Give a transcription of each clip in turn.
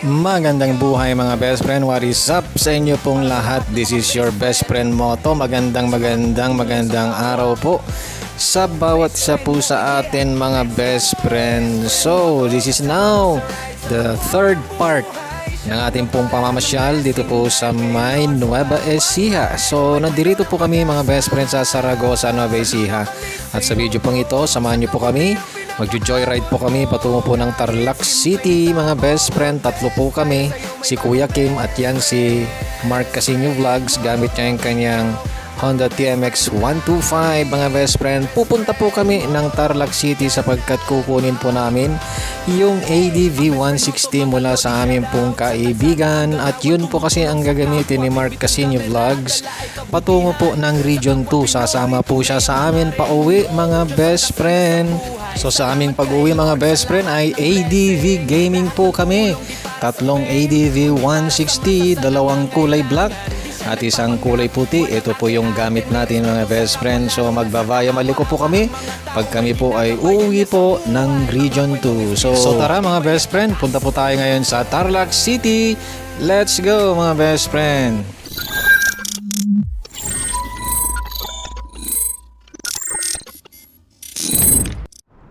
Magandang buhay mga best friend. What is up sa inyo pong lahat? This is your best friend Moto. Magandang araw po sa bawat isa po sa atin mga best friend. So this is now the third part ng ating pong pamamasyal dito po sa may Nueva Ecija. So nandirito po kami mga best friend sa Zaragoza, Nueva Ecija. At sa video pong ito, samahan niyo po kami. Magjo-joyride po kami patungo po ng Tarlac City mga best friend. Tatlo po kami, si Kuya Kim at yan si Mark Casino Vlogs. Gamit niya yung kanyang Honda TMX 125 mga best friend. Pupunta po kami ng Tarlac City sapagkat kukunin po namin yung ADV 160 mula sa amin pong kaibigan. At yun po kasi ang gagamitin ni Mark Casino Vlogs patungo po ng Region 2. Sasama po siya sa amin pauwi mga best friend. So sa aming pag-uwi mga best friend ay ADV gaming po kami. Tatlong ADV 160, dalawang kulay black at isang kulay puti. Ito po yung gamit natin mga best friend. So magbabaya maliko po kami pag kami po ay uuwi po ng Region 2. So tara mga best friend, punta po tayo ngayon sa Tarlac City. Let's go mga best friend.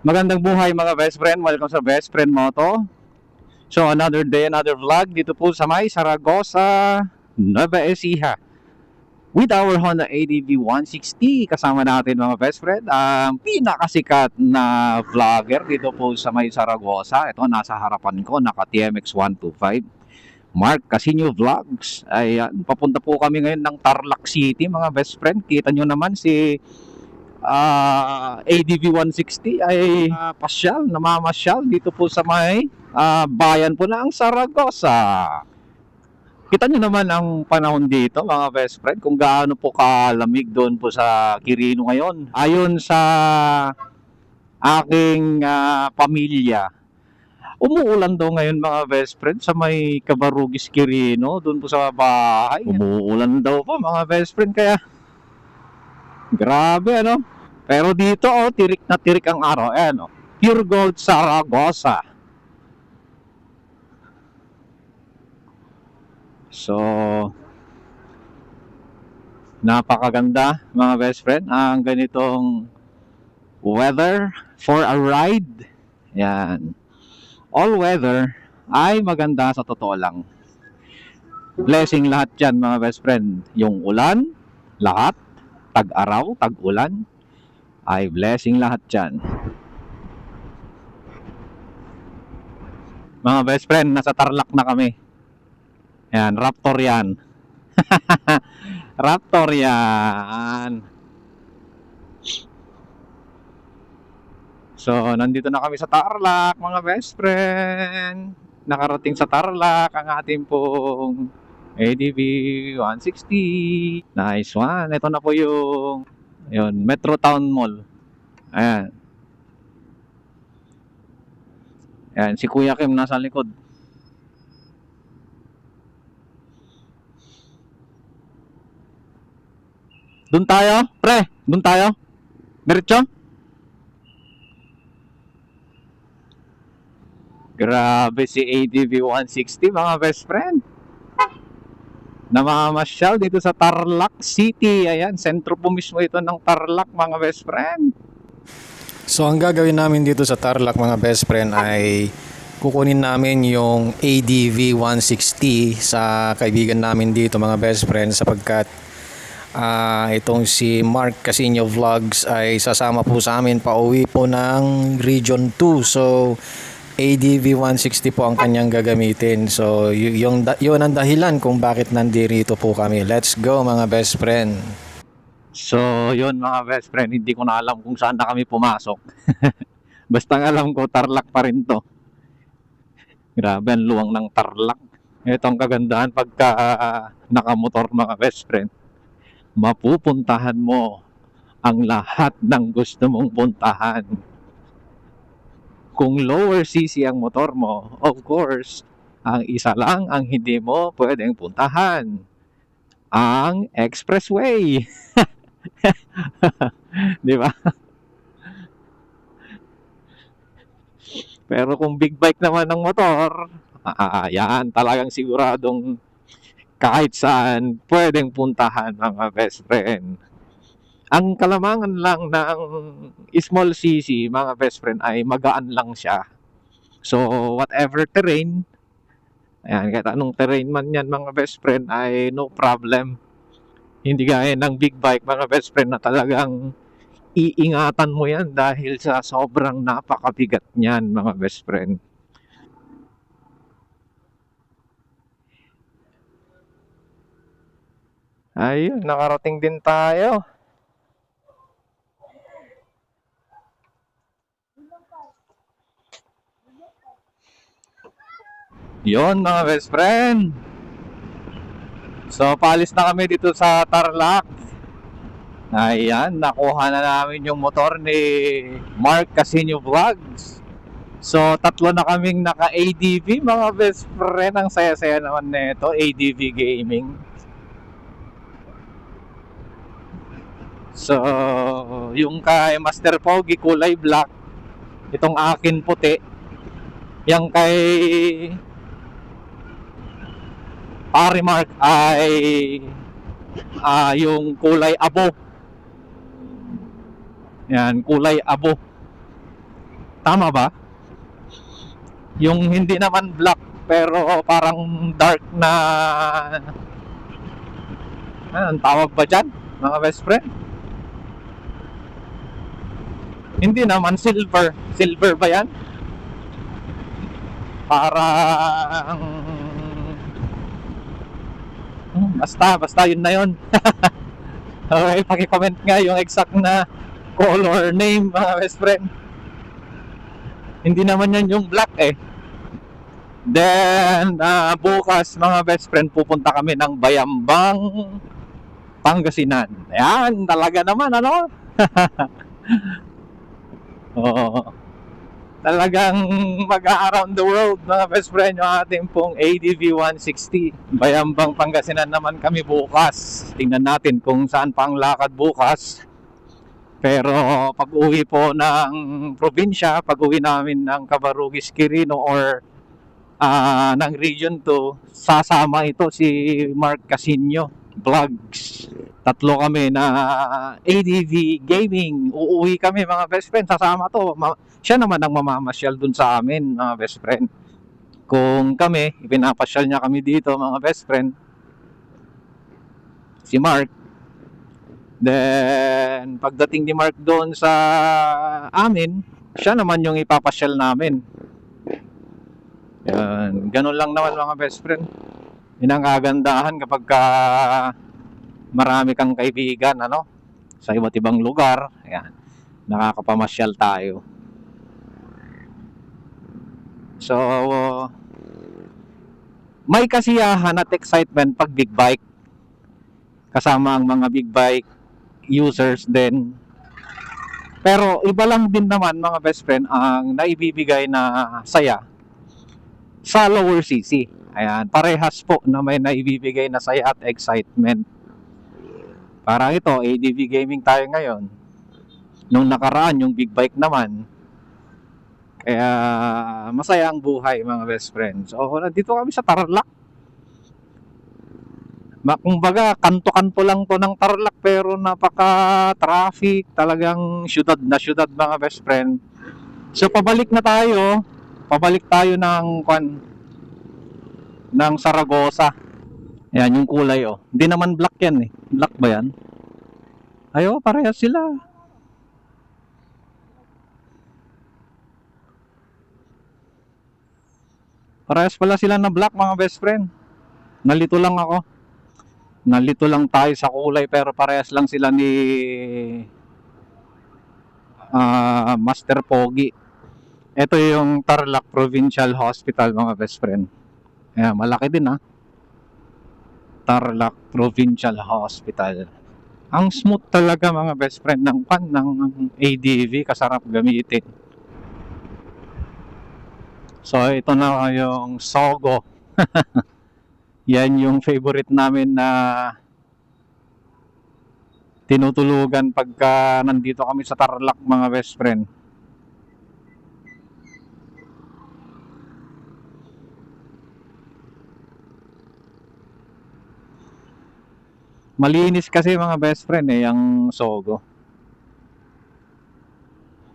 Magandang buhay mga best friend. Welcome sa Best Friend Moto. So another day, another vlog dito po sa may Zaragoza, Nueva Ecija with our Honda ADV 160. Kasama natin mga best friend ang pinakasikat na vlogger dito po sa may Zaragoza. Ito nasa harapan ko, naka TMX 125, Mark Casino Vlogs. Ayan, papunta po kami ngayon ng Tarlac City mga best friend. Kita nyo naman si ADV 160 ay namamasyal dito po sa may bayan po ng Zaragoza. Kita nyo naman ang panahon dito mga best friend, kung gaano po kalamig doon po sa Quirino ngayon. Ayon sa aking pamilya, umuulan daw ngayon mga best friend sa may Cabarugis Quirino, doon po sa bahay. Umuulan daw po mga best friend, kaya grabe ano. Pero dito tirik na tirik ang araw. Ayan Pure Gold Zaragoza. So napakaganda mga best friend ang ganitong weather for a ride. Yan. All weather ay maganda sa totoo lang. Blessing lahat yan mga best friend. Yung ulan, lahat, tag-araw, tag-ulan, ay blessing lahat dyan. Mga best friend, nasa Tarlac na kami. Yan, Raptor yan. Raptor yan. So, nandito na kami sa Tarlac, mga best friend. Nakarating sa Tarlac ang ating pong ADV 160. Nice one. Ito na po yung Metro Town Mall. Ayan. Ayan, si Kuya Kim nasa likod. Doon tayo, pre. Doon tayo. Diretso. Grabe si ADV 160 mga best friend. Namamasyal dito sa Tarlac City. Ayan, sentro po mismo ito ng Tarlac mga best friend. So ang gagawin namin dito sa Tarlac mga best friend ay kukunin namin yung ADV 160 sa kaibigan namin dito mga best friend, sapagkat itong si Mark Casino Vlogs ay sasama po sa amin pauwi po ng Region 2. So ADV 160 po ang kanyang gagamitin. So yun ang dahilan kung bakit nandirito po kami. Let's go mga best friend. So yun mga best friend, hindi ko na alam kung saan na kami pumasok. Basta alam ko Tarlac pa rin to. Grabe ang luwang ng Tarlac. Ito ang kagandahan pagka nakamotor mga best friend. Mapupuntahan mo ang lahat ng gusto mong puntahan. Kung lower CC ang motor mo, of course, ang isa lang ang hindi mo pwedeng puntahan, ang expressway. Di ba? Pero kung big bike naman ng motor, Yan, talagang siguradong kahit saan pwedeng puntahan mga best friend. Ang kalamangan lang ng small CC mga best friend ay magaan lang siya. So whatever terrain, ayan, kahit anong terrain man yan mga best friend ay no problem. Hindi gaya ng big bike mga best friend na talagang iingatan mo yan dahil sa sobrang napakabigat niyan mga best friend. Ayun, nakarating din tayo. Yon mga best friend. So, paalis na kami dito sa Tarlac. Ayan, nakuha na namin yung motor ni Mark Casino Vlogs. So, tatlo na kaming naka-ADV mga best friend. Ang saya-saya naman nito, ADV Gaming. So, yung kay Master Pogi kulay black. Itong akin puti. Yang kay Pare Mark ay yung kulay abo. Yan, kulay abo. Tama ba? Yung hindi naman black pero parang dark na ang tawag ba dyan mga best friend? Hindi naman silver. Silver ba yan? Parang basta yun na yun. Okay, paki-comment nga yung exact na color name mga best friend. Hindi naman yan yung black eh. Then bukas mga best friend pupunta kami ng Bayambang, Pangasinan. Ayan, talaga naman ano. Oo. Talagang mag-around the world mga best friend yung ating pong ADV 160. Bayambang Pangasinan naman kami bukas. Tingnan natin kung saan pang lakad bukas. Pero pag uwi po ng probinsya, pag uwi namin ng Cabarugis, Quirino or ng Region 2, sasama ito si Mark Casino Vlogs. Tatlo kami na ADV Gaming. Uuwi kami mga best friend, sasama to. Siya naman ang mamamasyal dun sa amin mga best friend. Kung kami, ipinapasyal niya kami dito mga best friend, si Mark. Then pagdating ni Mark doon sa amin, siya naman yung ipapasyal namin. Yan, ganun lang naman mga best friend. Yun ang kagandahan kapag marami kang kaibigan ano, sa iba't ibang lugar. Ayan, nakakapamasyal tayo. So may kasiyahan at excitement pag big bike, kasama ang mga big bike users din. Pero iba lang din naman mga best friend ang naibibigay na saya sa lower CC. Ayan, parehas po na may naibibigay na saya at excitement. Parang ito, ADV Gaming tayo ngayon. Nung nakaraan, yung big bike naman. Kaya masaya ang buhay mga best friends. So, nandito kami sa Tarlac. Kumbaga, kanto-kanto lang to ng Tarlac pero napaka-traffic. Talagang syudad na syudad mga best friend. So, pabalik na tayo. Pabalik tayo ng Saragosa. Ayan, yung kulay oh. Hindi naman black yan eh. Black ba yan? Ayo, parehas sila. Parehas pala sila na black mga best friend. Nalito lang ako. Nalito lang tayo sa kulay pero parehas lang sila ni Master Pogi. Ito yung Tarlac Provincial Hospital mga best friend. Ayan, malaki din ha. Tarlac Provincial Hospital. Ang smooth talaga mga best friend ng ADV, kasarap gamitin. So ito na yung Sogo. Yan yung favorite namin na tinutulugan pagka nandito kami sa Tarlac mga best friend. Malinis kasi mga best friend eh, yung Sogo.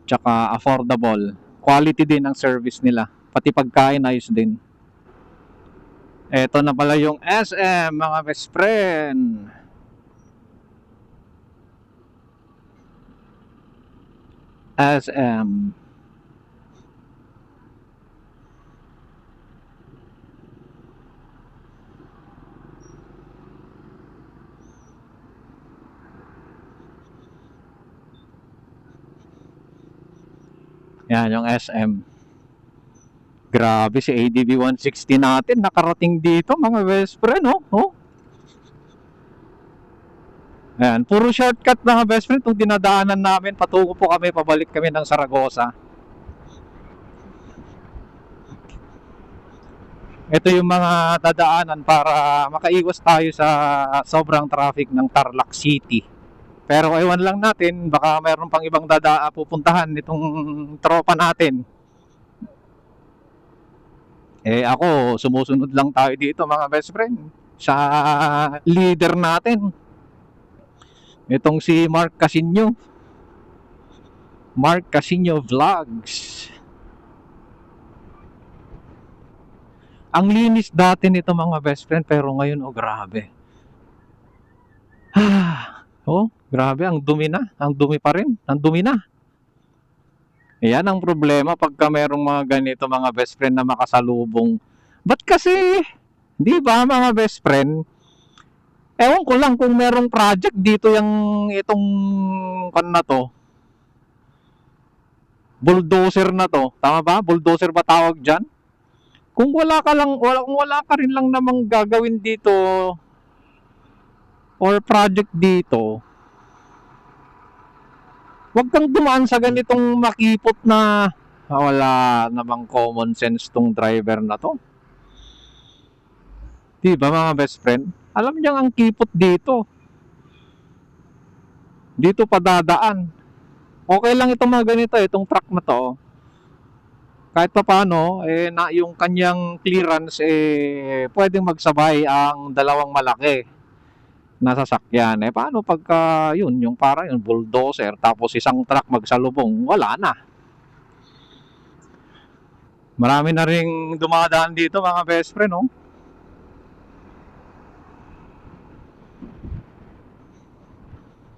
Tsaka affordable. Quality din ang service nila. Pati pagkain ayos din. Eto na pala yung SM mga best friend. SM. Yan yung SM. Grabe si ADB 160 natin nakarating dito mga best friend, oh. Oh. Ayan, puro shortcut mga best friend itong dinadaanan namin. Patungo po kami, pabalik kami ng Saragosa. Ito yung mga dadaanan para makaiwas tayo sa sobrang traffic ng Tarlac City. Pero ewan lang natin, baka mayroon pang ibang pupuntahan nitong tropa natin. Eh ako, sumusunod lang tayo dito mga best friend sa leader natin. Itong si Mark Casino. Mark Casino Vlogs. Ang linis dati nito mga best friend pero ngayon oh grabe. Oh, grabe ang dumi na. Ang dumi pa rin. Ang dumi na. Yan ang problema pagka merong mga ganito mga best friend na makasalubong. Ba't kasi, di ba mga best friend? Ewan ko lang kung merong project dito yung itong kan na to. Bulldozer na to. Tama ba? Bulldozer ba tawag dyan? Kung wala ka rin lang namang gagawin dito or project dito, huwag kang dumaan sa ganitong makipot na wala namang common sense tong driver na to. Di ba mga best friend? Alam niyang ang kipot dito. Dito pa dadaan. Okay lang itong mga ganito, itong truck na to. Kahit pa paano, yung kanyang clearance, pwedeng magsabay ang dalawang malaki na sasakyan. Paano pagka yung para yung bulldozer, tapos isang truck magsalubong, wala na. Marami na ring dumadaan dito mga best friend, oh.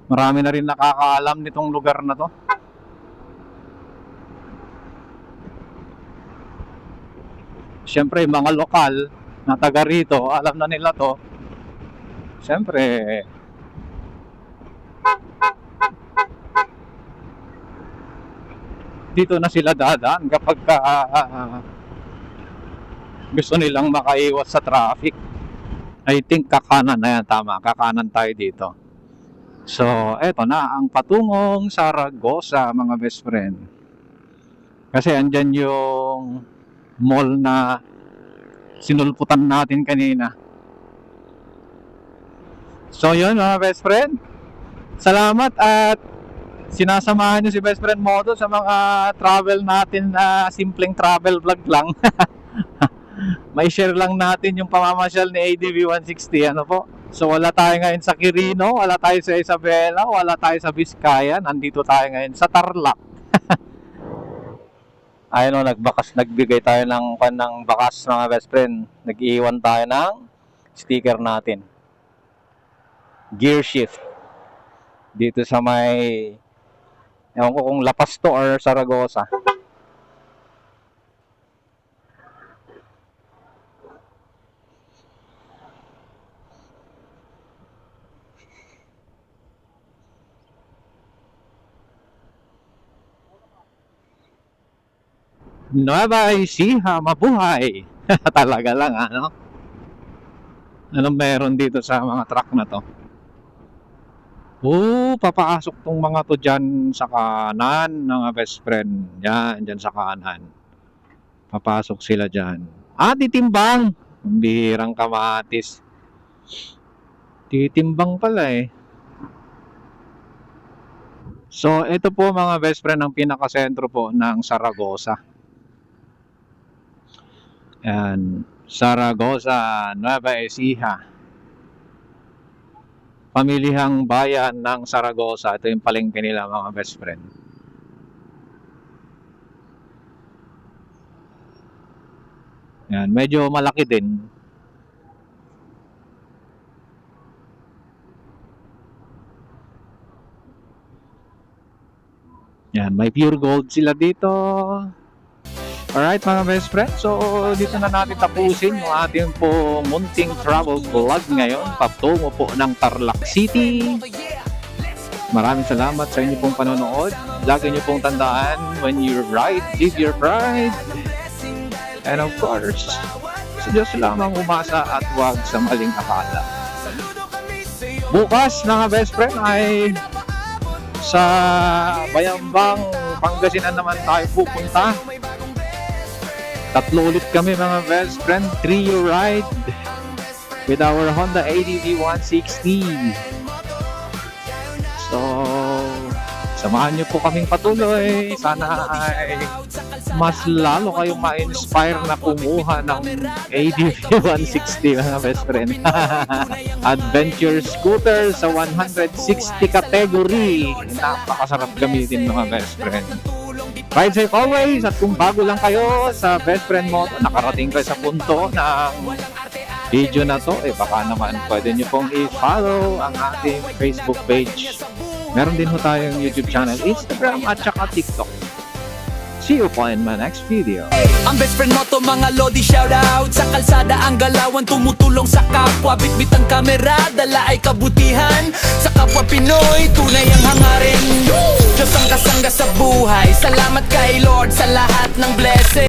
Marami na rin nakakaalam nitong lugar na to. Siyempre, mga lokal na taga rito, alam na nila to. Siyempre, dito na sila dadaan kapag gusto nilang makaiwas sa traffic. I think kakanan na yan, tama. Kakanan tayo dito. So, eto na ang patungong Saragosa mga best friend. Kasi andyan yung mall na sinulputan natin kanina. So yun mga best friend, salamat at sinasamahan nyo si best friend Moto sa mga travel natin na simpleng travel vlog lang. May share lang natin yung pamamasyal ni ADV 160, ano po. So wala tayo ngayon sa Quirino, wala tayo sa Isabela, wala tayo sa Vizcaya, nandito tayo ngayon sa Tarlac. Ayun o, nagbigay tayo ng bakas mga best friend. Nag-iwan tayo ng sticker natin. Gear shift. Dito sa may, ewan ko kung Lapas to or Saragosa. Nueva Ecija, mabuhay. Talaga lang, ano? Anong meron dito sa mga truck na to? Papasok tong mga to dyan sa kanan, mga best friend. Yan, dyan sa kanan. Papasok sila dyan. Titimbang! Bihirang kamatis. Titimbang pala eh. So, ito po mga best friend ang pinakasentro po ng Saragosa. Yan, Saragosa, Nueva Ecija. pamilihang bayan ng Saragossa. Ito yung palengke nila mga best friend. Yan, medyo malaki din. Yan, may pure gold sila dito. Alright mga best friend, so dito na natin tapusin yung ating po munting travel vlog ngayon patungo po ng Tarlac City. Maraming salamat sa inyo pong panonood. Lagi nyo pong tandaan, when you ride, live your pride. And of course, sa Diyos lamang umasa at huwag sa maling akala. Bukas mga best friend ay sa Bayambang, Pangasinan naman tayo pupunta. Tatlo ulit kami mga best friend, trio ride with our Honda ADV 160. So, samahan niyo po kaming patuloy. Sana ay mas lalo kayong ma-inspire na kumuha ng ADV 160 mga best friend. Adventure scooter sa 160 category. Napakasarap gamitin mga best friend. Ride safe always, at kung bago lang kayo sa Best Friend Moto, nakarating kayo sa punto ng video na to, baka naman pwede nyo pong i-follow ang ating Facebook page. Meron din ho tayong YouTube channel, Instagram at saka TikTok. See you po in my next video. Ang best friend mo to mga lodi, shoutout. Sa kalsada ang galawan, tumutulong sa kapwa. Bitbit ang kamera, dala ay kabutihan. Sa kapwa Pinoy, tunay ang hangarin. Diyos ang kasangga sa buhay. Salamat kay Lord sa lahat ng blessing.